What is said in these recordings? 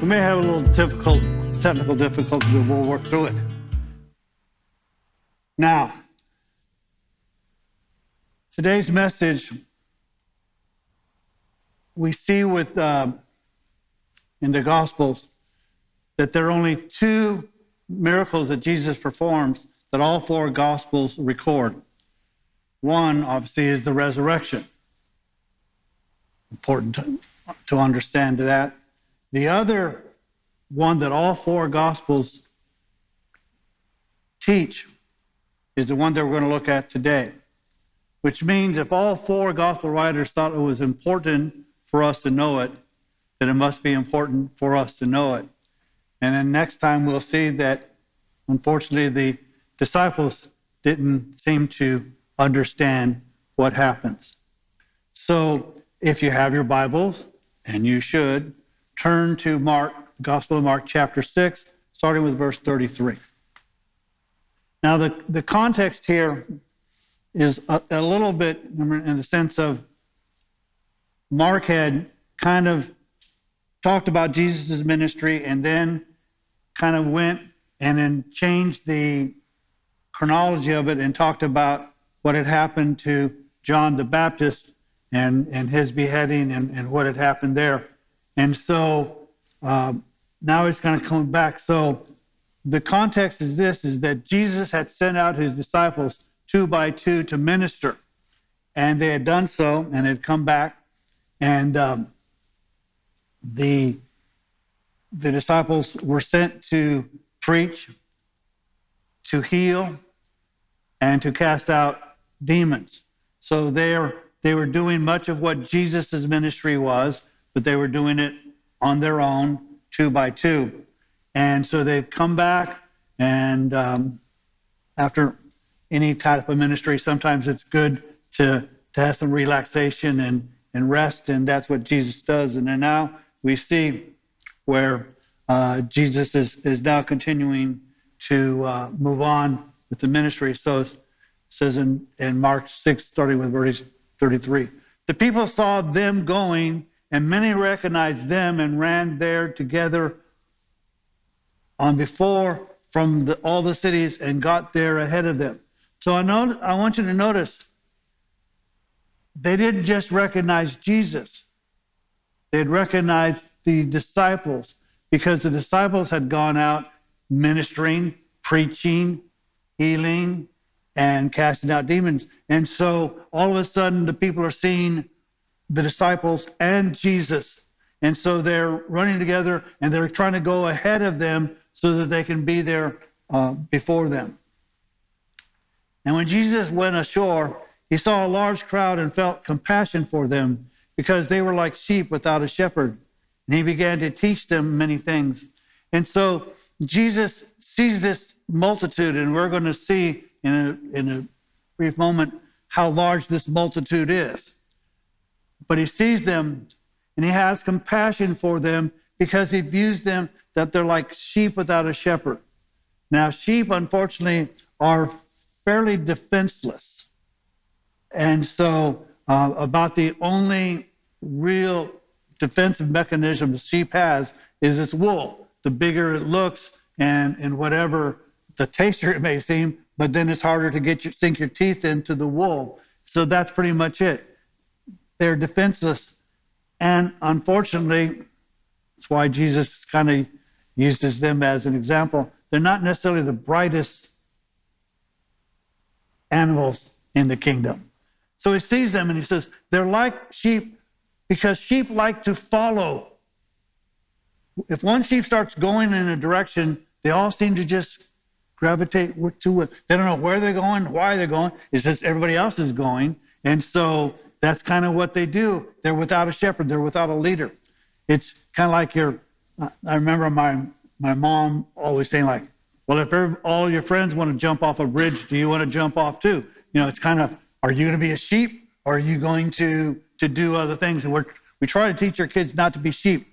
We may have a little technical difficulty, but we'll work through it. Now, today's message, we see in the Gospels that there are only two miracles that Jesus performs that all four Gospels record. One, obviously, is the resurrection. Important to understand that. The other one that all four Gospels teach is the one that we're going to look at today, which means if all four Gospel writers thought it was important for us to know it, then it must be important for us to know it. And then next time we'll see that, unfortunately, the disciples didn't seem to understand what happens. So if you have your Bibles, and you should, turn to Mark, Gospel of Mark, chapter 6, starting with verse 33. Now, the context here is a little bit in the sense of Mark had kind of talked about Jesus' ministry and then kind of went and then changed the chronology of it and talked about what had happened to John the Baptist and his beheading and what had happened there. And so now he's kind of coming back. So the context is this, is that Jesus had sent out his disciples 2 by 2 to minister. And they had done so and had come back. And the disciples were sent to preach, to heal, and to cast out demons. So they were doing much of what Jesus' ministry was, but they were doing it on their own, 2 by 2. And so they've come back, and after any type of ministry, sometimes it's good to have some relaxation and rest, and that's what Jesus does. And then now we see where Jesus is now continuing to move on with the ministry. So it says in Mark 6, starting with verse 33, the people saw them going, and many recognized them and ran there together on before from all the cities and got there ahead of them. So I want you to notice, they didn't just recognize Jesus. They had recognized the disciples, because the disciples had gone out ministering, preaching, healing, and casting out demons. And so all of a sudden the people are seeing the disciples and Jesus. And so they're running together and they're trying to go ahead of them so that they can be there before them. And when Jesus went ashore, he saw a large crowd and felt compassion for them because they were like sheep without a shepherd. And he began to teach them many things. And so Jesus sees this multitude, and we're going to see in a brief moment how large this multitude is. But he sees them, and he has compassion for them because he views them that they're like sheep without a shepherd. Now, sheep, unfortunately, are fairly defenseless. And so about the only real defensive mechanism the sheep has is its wool. The bigger it looks and whatever the tastier it may seem, but then it's harder to sink your teeth into the wool. So that's pretty much it. They're defenseless. And unfortunately, that's why Jesus kind of uses them as an example. They're not necessarily the brightest animals in the kingdom. So he sees them and he says, they're like sheep because sheep like to follow. If one sheep starts going in a direction, they all seem to just gravitate to it. They don't know where they're going, why they're going. It's just everybody else is going. And so that's kind of what they do. They're without a shepherd. They're without a leader. It's kind of like I remember my mom always saying, like, well, if all your friends want to jump off a bridge, do you want to jump off too? You know, it's kind of, are you going to be a sheep or are you going to do other things? And we try to teach our kids not to be sheep,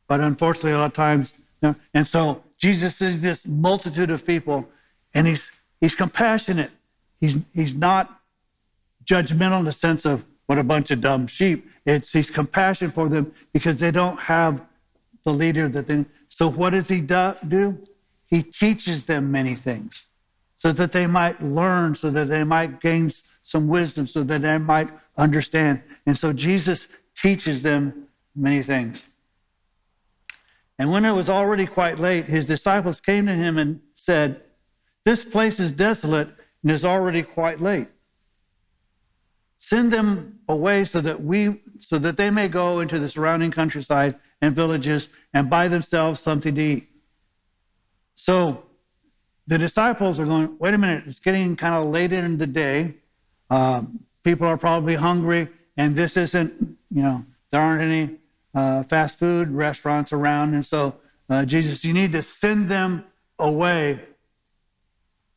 but unfortunately a lot of times, you know, and so Jesus sees this multitude of people and he's compassionate. He's not judgmental in the sense of what a bunch of dumb sheep. He's compassion for them because they don't have the leader that they. So what does he do? He teaches them many things, so that they might learn, so that they might gain some wisdom, so that they might understand. And so Jesus teaches them many things. And when it was already quite late, his disciples came to him and said, "This place is desolate and is already quite late. Send them away so that they may go into the surrounding countryside and villages and buy themselves something to eat." So the disciples are going, wait a minute, it's getting kind of late in the day. People are probably hungry, and this isn't, there aren't any fast food restaurants around. And so, Jesus, you need to send them away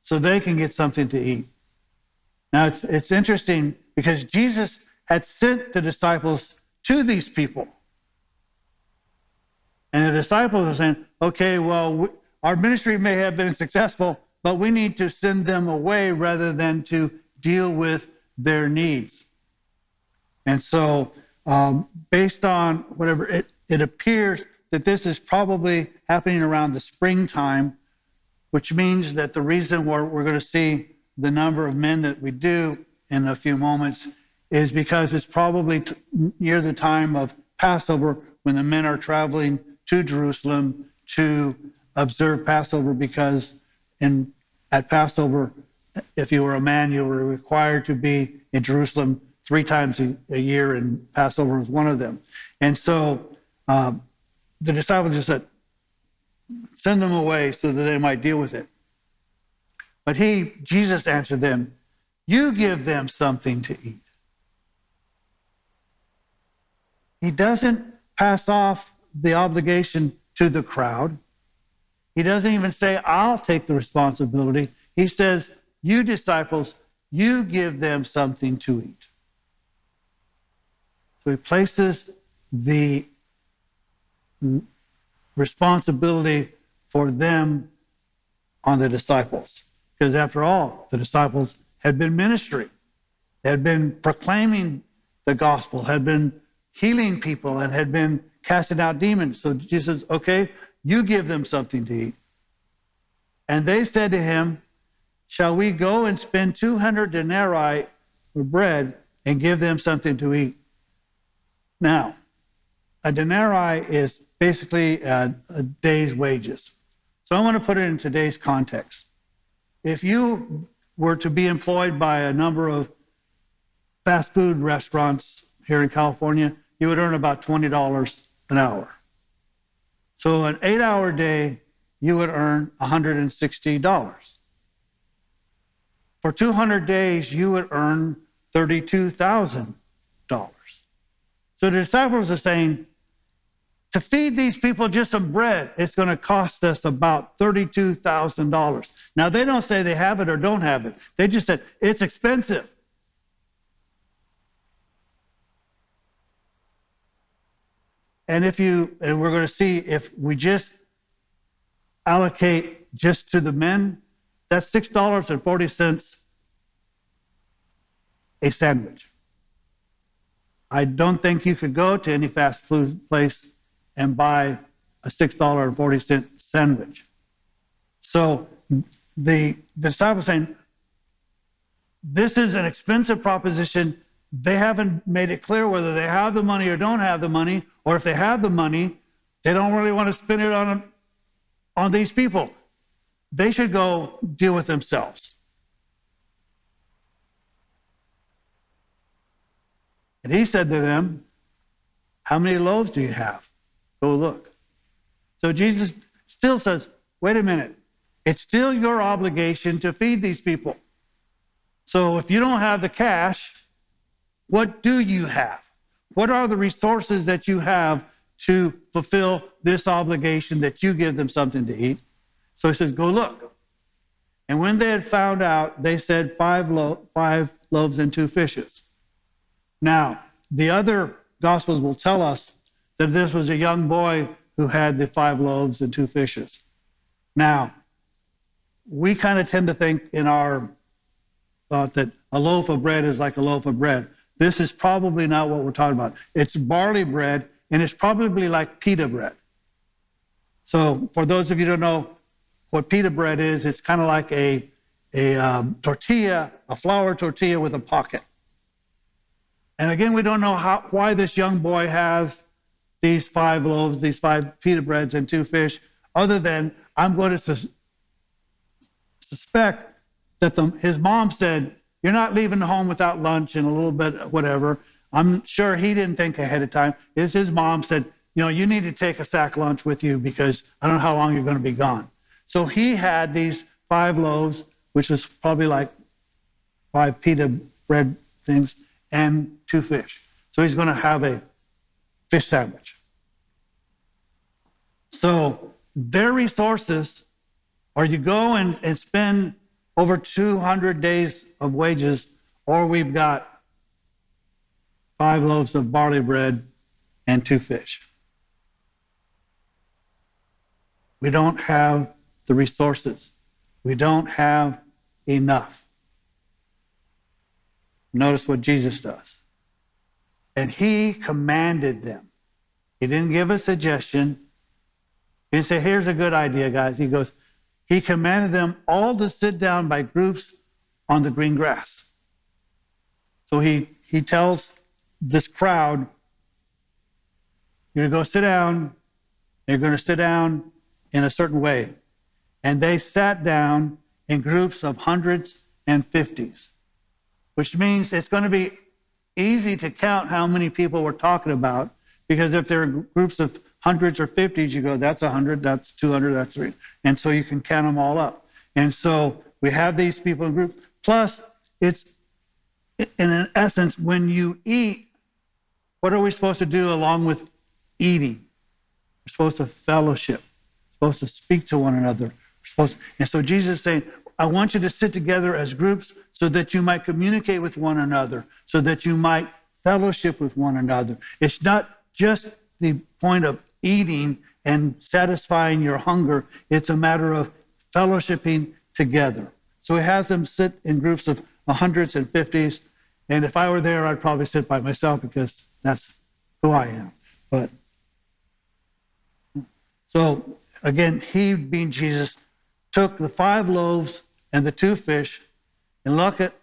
so they can get something to eat. Now, it's interesting because Jesus had sent the disciples to these people. And the disciples are saying, okay, well, our ministry may have been successful, but we need to send them away rather than to deal with their needs. And so, based on whatever, it appears that this is probably happening around the springtime, which means that the reason we're going to see the number of men that we do in a few moments is because it's probably near the time of Passover, when the men are traveling to Jerusalem to observe Passover, because at Passover, if you were a man, you were required to be in Jerusalem 3 times a year, and Passover was one of them. And so the disciples just said, send them away so that they might deal with it. But Jesus answered them, you give them something to eat. He doesn't pass off the obligation to the crowd. He doesn't even say, I'll take the responsibility. He says, you disciples, you give them something to eat. So he places the responsibility for them on the disciples. Because after all, the disciples had been ministering, had been proclaiming the gospel, had been healing people, and had been casting out demons. So Jesus says, okay, you give them something to eat. And they said to him, shall we go and spend 200 denarii for bread and give them something to eat? Now, a denarii is basically a day's wages. So I want to put it in today's context. If you were to be employed by a number of fast food restaurants here in California, you would earn about $20 an hour. So an 8-hour day, you would earn $160. For 200 days, you would earn $32,000. So the disciples are saying, to feed these people just some bread, it's going to cost us about $32,000. Now, they don't say they have it or don't have it. They just said, it's expensive. And we're going to see, if we just allocate just to the men, that's $6.40 a sandwich. I don't think you could go to any fast food place and buy a $6.40 sandwich. So the disciples saying, this is an expensive proposition. They haven't made it clear whether they have the money or don't have the money, or if they have the money, they don't really want to spend it on these people. They should go deal with themselves. And he said to them, how many loaves do you have? Go look. So Jesus still says, wait a minute. It's still your obligation to feed these people. So if you don't have the cash, what do you have? What are the resources that you have to fulfill this obligation that you give them something to eat? So he says, go look. And when they had found out, they said 5 loaves and 2 fishes. Now, the other Gospels will tell us that this was a young boy who had the 5 loaves and 2 fishes. Now, we kind of tend to think in our thought that a loaf of bread is like a loaf of bread. This is probably not what we're talking about. It's barley bread, and it's probably like pita bread. So for those of you who don't know what pita bread is, it's kind of like a tortilla, a flour tortilla with a pocket. And again, we don't know why this young boy has these 5 loaves, these 5 pita breads and 2 fish, other than I'm going to suspect that his mom said, "You're not leaving home without lunch and a little bit whatever." I'm sure he didn't think ahead of time. His mom said, "You need to take a sack lunch with you because I don't know how long you're going to be gone." So he had these 5 loaves, which was probably like 5 pita bread things, and 2 fish. So he's going to have a fish sandwich. So their resources, or you go and spend over 200 days of wages, or we've got 5 loaves of barley bread and 2 fish. We don't have the resources. We don't have enough. Notice what Jesus does. And he commanded them. He didn't give a suggestion. He didn't say, "Here's a good idea, guys." He goes, he commanded them all to sit down by groups on the green grass. So he tells this crowd, "You're going to go sit down. You're going to sit down in a certain way." And they sat down in groups of hundreds and fifties, which means it's going to be easy to count how many people we're talking about, because if there are groups of hundreds or fifties, you go, that's 100, that's 200, that's 300. And so you can count them all up. And so we have these people in groups. Plus, it's, in essence, when you eat, what are we supposed to do along with eating? We're supposed to fellowship. We're supposed to speak to one another. And so Jesus is saying, I want you to sit together as groups so that you might communicate with one another, so that you might fellowship with one another. It's not just the point of eating and satisfying your hunger. It's a matter of fellowshipping together. So he has them sit in groups of hundreds and fifties. And if I were there, I'd probably sit by myself because that's who I am. But so again, he, being Jesus, took the 5 loaves and the 2 fish, and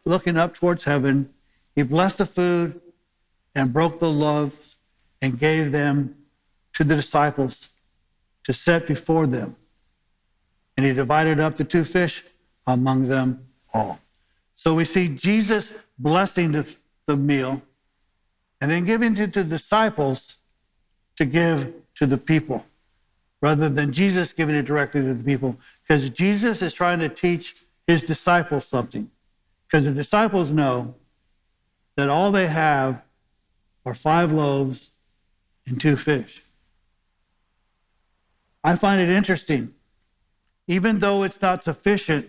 looking up towards heaven, he blessed the food and broke the loaves and gave them to the disciples to set before them. And he divided up the 2 fish among them all. So we see Jesus blessing the meal and then giving it to the disciples to give to the people, rather than Jesus giving it directly to the people. Because Jesus is trying to teach his disciples something. Because the disciples know that all they have are 5 loaves and 2 fish. I find it interesting. Even though it's not sufficient,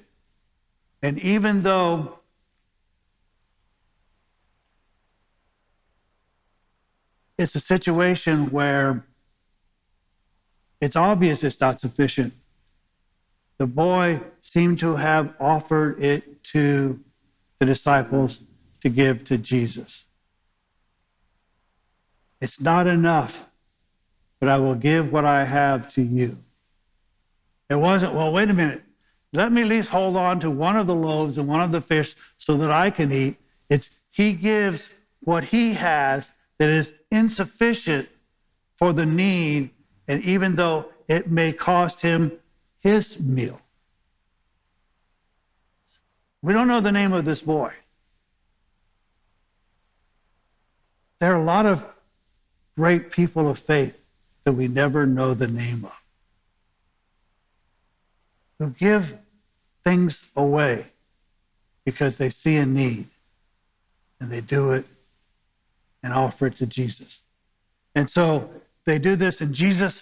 and even though it's a situation where it's obvious it's not sufficient, the boy seemed to have offered it to the disciples to give to Jesus. It's not enough, but I will give what I have to you. It wasn't, well, wait a minute. Let me at least hold on to one of the loaves and one of the fish so that I can eat. It's he gives what he has that is insufficient for the need, and even though it may cost him his meal. We don't know the name of this boy. There are a lot of great people of faith that we never know the name of, who give things away because they see a need, and they do it and offer it to Jesus. And so they do this, and Jesus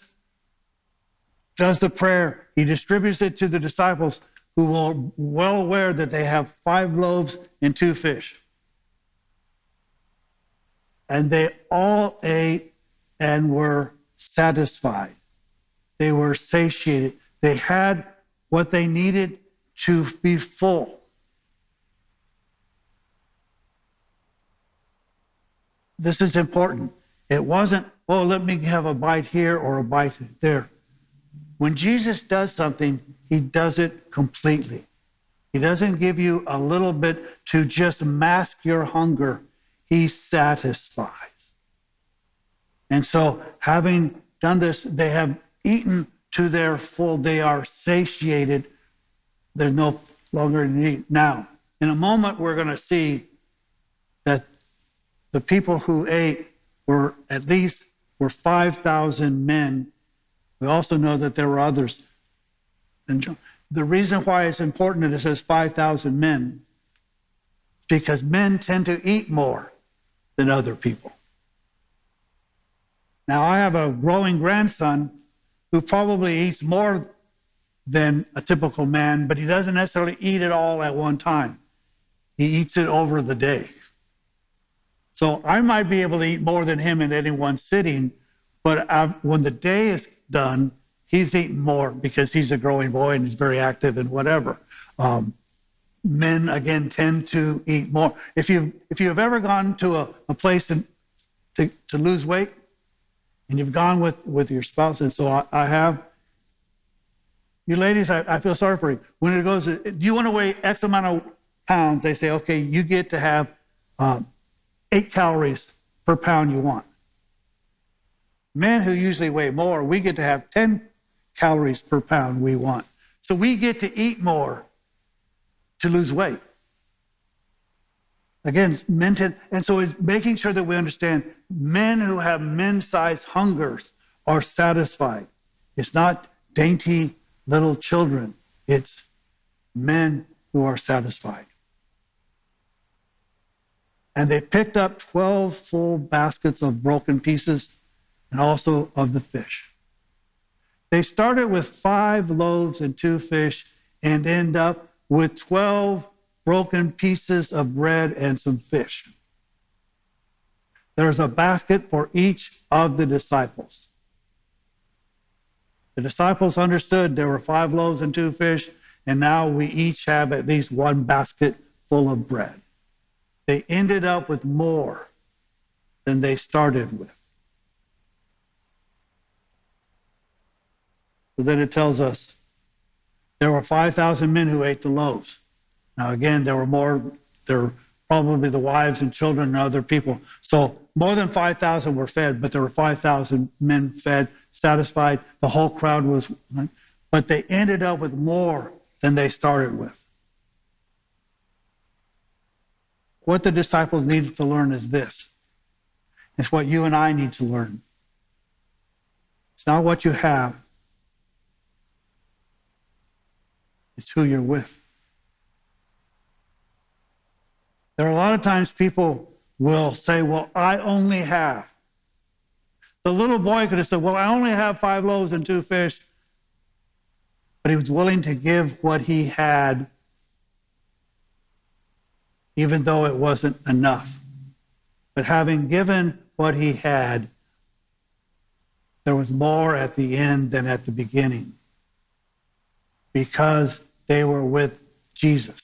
does the prayer. He distributes it to the disciples, who are well aware that they have 5 loaves and 2 fish. And they all ate and were satisfied. They were satiated. They had what they needed to be full. This is important. It wasn't, oh, let me have a bite here or a bite there. When Jesus does something, he does it completely. He doesn't give you a little bit to just mask your hunger. He satisfies. And so, having done this, they have eaten to their full. They are satiated. There's no longer need. Now, in a moment, we're going to see that the people who ate were 5,000 men. We also know that there were others. And the reason why it's important that it says 5,000 men is because men tend to eat more than other people. Now, I have a growing grandson who probably eats more than a typical man, but he doesn't necessarily eat it all at one time. He eats it over the day. So I might be able to eat more than him in any one sitting, but when the day is done, he's eating more because he's a growing boy and he's very active and whatever. Men, again, tend to eat more. If you've ever gone to a place to lose weight, and you've gone with your spouse, and so I have, you ladies, I feel sorry for you. When it goes, do you want to weigh X amount of pounds? They say, okay, you get to have 8 calories per pound you want. Men who usually weigh more, we get to have 10 calories per pound we want. So we get to eat more to lose weight. Again, and so it's making sure that we understand men who have men-sized hungers are satisfied. It's not dainty little children. It's men who are satisfied. And they picked up 12 full baskets of broken pieces and also of the fish. They started with 5 loaves and 2 fish and end up with 12 broken pieces of bread and some fish. There's a basket for each of the disciples. The disciples understood there were 5 loaves and 2 fish, and now we each have at least 1 basket full of bread. They ended up with more than they started with. So then it tells us there were 5,000 men who ate the loaves. Now, again, there were probably the wives and children and other people. So more than 5,000 were fed, but there were 5,000 men fed, satisfied. The whole crowd was, but they ended up with more than they started with. What the disciples needed to learn is this. It's what you and I need to learn. It's not what you have. It's who you're with. There are a lot of times people will say, well, I only have. The little boy could have said, well, I only have 5 loaves and 2 fish. But he was willing to give what he had, even though it wasn't enough. But having given what he had, there was more at the end than at the beginning, because they were with Jesus.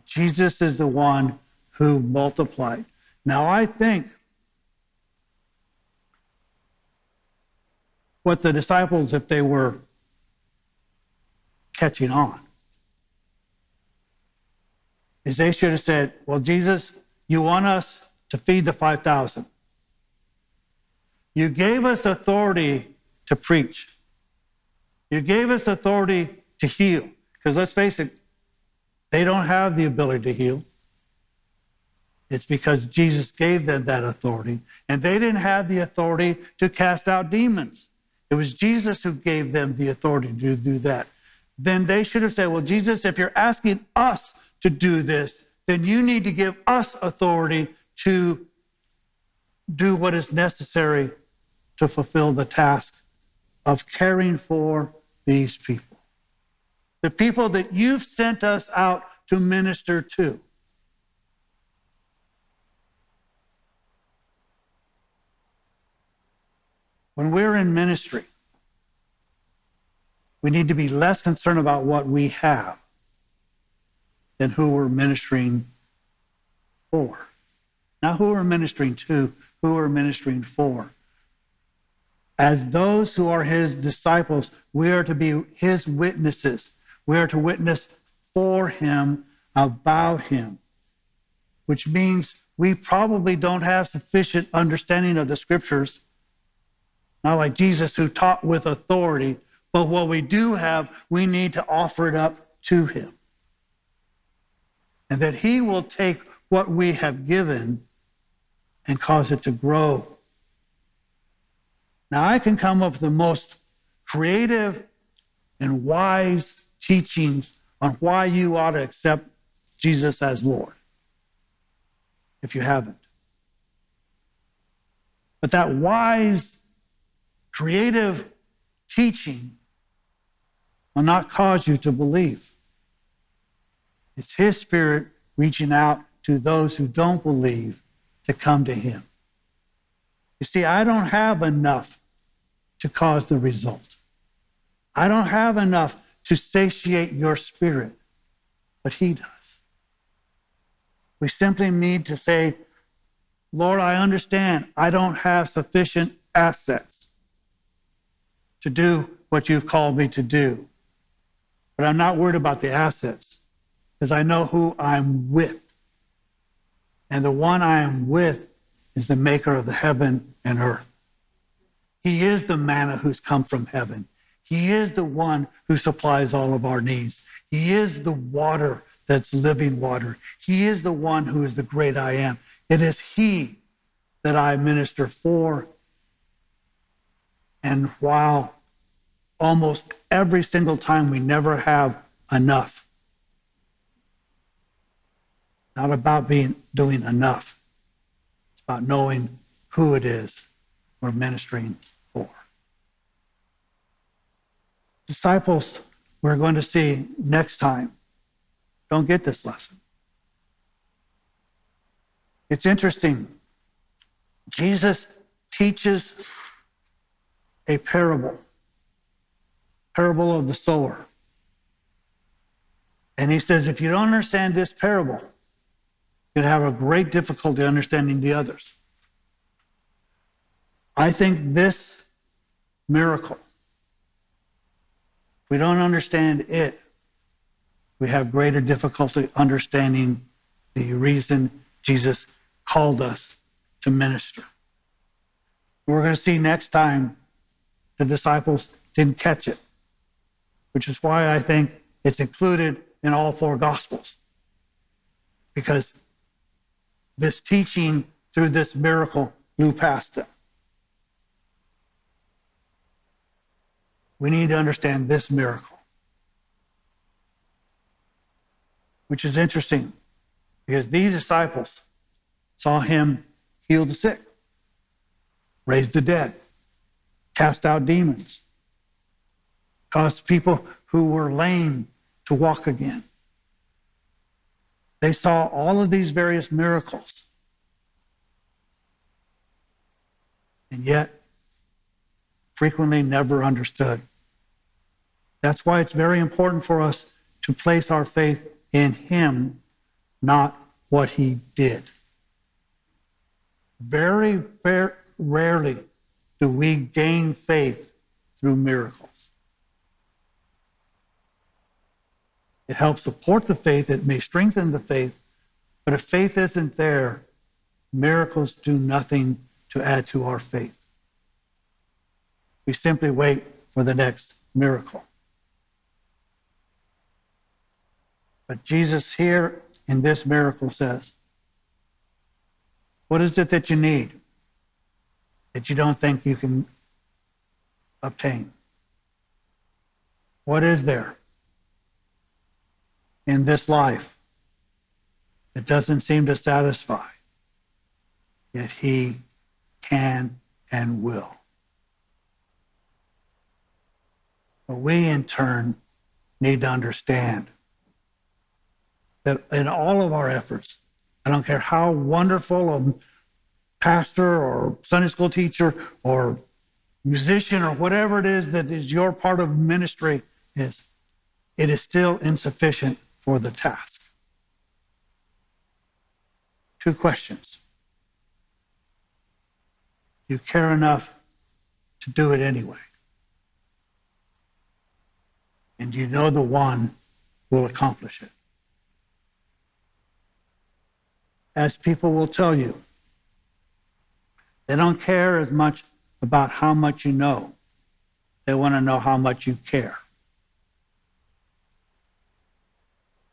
Jesus is the one who multiplied. Now, I think what the disciples, if they were catching on, is they should have said, well, Jesus, you want us to feed the 5,000. You gave us authority to preach. You gave us authority to heal. Because let's face it, they don't have the ability to heal. It's because Jesus gave them that authority. And they didn't have the authority to cast out demons. It was Jesus who gave them the authority to do that. Then they should have said, well, Jesus, if you're asking us to do this, then you need to give us authority to do what is necessary to fulfill the task of caring for these people. The people that you've sent us out to minister to. When we're in ministry, we need to be less concerned about what we have than who we're ministering for. Not who we're ministering to, who we're ministering for. As those who are his disciples, we are to be his witnesses. We are to witness for him, about him, which means we probably don't have sufficient understanding of the scriptures, not like Jesus who taught with authority, but what we do have, we need to offer it up to him. And that he will take what we have given and cause it to grow. Now, I can come up with the most creative and wise teachings on why you ought to accept Jesus as Lord, if you haven't. But that wise, creative teaching will not cause you to believe. It's his Spirit reaching out to those who don't believe to come to him. You see, I don't have enough to cause the result. I don't have enough to satiate your spirit, but he does. We simply need to say, Lord, I understand I don't have sufficient assets to do what you've called me to do. But I'm not worried about the assets because I know who I'm with. And the one I am with is the maker of the heaven and earth. He is the manna who's come from heaven. He is the one who supplies all of our needs. He is the water that's living water. He is the one who is the great I am. It is he that I minister for. And while almost every single time we never have enough, not about doing enough. It's about knowing who it is we're ministering for. Disciples, we're going to see next time, don't get this lesson. It's interesting. Jesus teaches a parable of the sower. And he says, if you don't understand this parable, you'll have a great difficulty understanding the others. I think this miracle, if we don't understand it, we have greater difficulty understanding the reason Jesus called us to minister. We're going to see next time the disciples didn't catch it, which is why I think it's included in all four Gospels. Because this teaching through this miracle blew past them. We need to understand this miracle, which is interesting because these disciples saw him heal the sick, raise the dead, cast out demons, cause people who were lame to walk again. They saw all of these various miracles. And yet, frequently never understood. That's why it's very important for us to place our faith in him, not what he did. Very, very rarely do we gain faith through miracles. It helps support the faith. It may strengthen the faith. But if faith isn't there, miracles do nothing to add to our faith. We simply wait for the next miracle. But Jesus here in this miracle says, what is it that you need that you don't think you can obtain? What is there in this life that doesn't seem to satisfy? Yet he can and will. But we, in turn, need to understand that in all of our efforts, I don't care how wonderful a pastor or Sunday school teacher or musician or whatever it is that is your part of ministry is, it is still insufficient for the task. 2 questions. Do you care enough to do it anyway. And you know the one will accomplish it. As people will tell you, they don't care as much about how much you know. They want to know how much you care.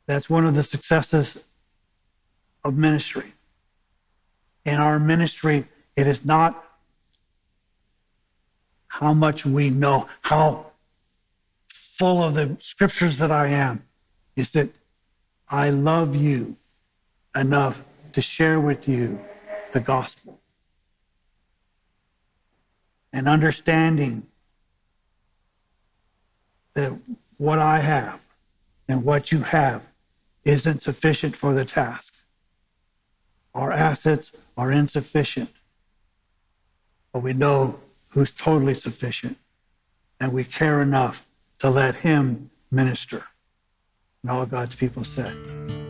That's one of the successes of ministry. In our ministry, it is not how much we know, how full of the scriptures that I am. It's that I love you enough to share with you the gospel. And understanding that what I have and what you have isn't sufficient for the task. Our assets are insufficient, but we know who's totally sufficient, and we care enough to let him minister. And all God's people said.